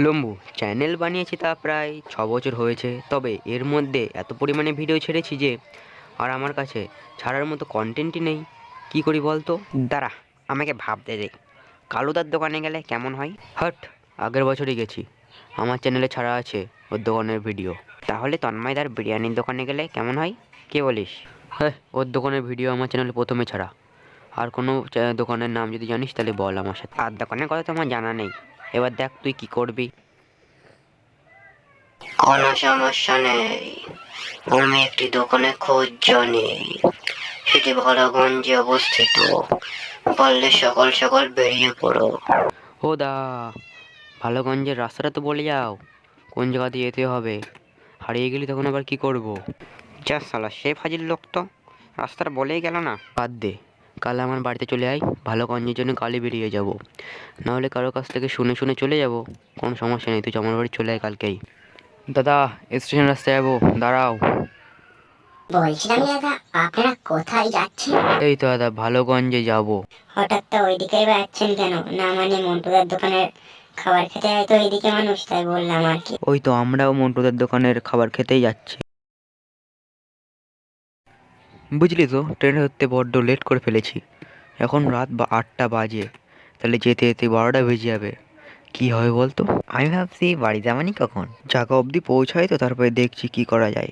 লম্বু channel বানিয়েছি তা প্রায় 6 বছর হয়েছে, তবে এর মধ্যে এত পরিমাণে ভিডিও ছেড়েছি যে আর আমার কাছে ছাড়ার মতো কন্টেন্টই নেই। কি করি বলতো? দাঁড়া, আমাকে ভাবতে দে। কালুদার দোকানে গেলে কেমন হয়? হাট, আগের বছরই গেছি। আমার চ্যানেলে ছাড়া আছে ওর দোকানের ভিডিও। তাহলে তন্ময়দার বিরিয়ানির দোকানে গেলে কেমন হয়? কে বলিস? হ্যাঁ, ওর দোকানের ভিডিও আমার চ্যানেলে প্রথমে ছাড়া। আর কোনো দোকানের নাম যদি জানিস তাহলে বল আমার সাথে। আর দোকানের কথা তো আমার জানা নেই। এবার দেখ তুই কি করবি। কোনো সমস্যা নেই, আমি একটি দোকানের খোঁজ জানি। সেটি ভাড়াগঞ্জে অবস্থিত। পারলে সকাল সকাল বেরিয়ে পড়ো। ও দা, ভালোগঞ্জের রাস্তাটা তো বলে যাও, কোন জায়গা দিয়ে যেতে হবে। হারিয়ে গেলি তখন আবার কি করব? যা শালা, সে ফাজিল লোক তো রাস্তাটা বলেই গেল না। বাদ দে, কাল আমার বাড়িতে চলে আয়, ভালোগঞ্জের জন্য কালই বেরিয়ে যাব। নাহলে কারোর কাছ থেকে শুনে শুনে চলে যাব। কোনো সমস্যা নেই, তুই আমার বাড়ি চলে আয় কালকেই। দাদা, স্টেশন রাস্তায় যাবো, দাঁড়াও। বলছিলাম দাদা, আপনারা কোথায় যাচ্ছেন? এই তো দাদা, ভালোগঞ্জে যাব। হঠাৎ তো ওইদিকেই যাচ্ছেন কেন? না মানে মন্টুদার দোকানের খাবার খেতে হয় তো এইদিকে মানুষ, তাই বললাম আর কি। ওই তো আমরাও মন্টুদার দোকানের খাবার খেতেই যাচ্ছি। বুঝলি তো, ট্রেনে ধরতে বড্ড লেট করে ফেলেছি। এখন রাত 8টা বাজে, তাহলে যেতে যেতে 12টা বেজে যাবে। কি হবে বলতো? আমি ভাবছি বাড়ি যাবানি কখন, জায়গা অবধি পৌঁছাই তো তারপরে দেখছি কি করা যায়।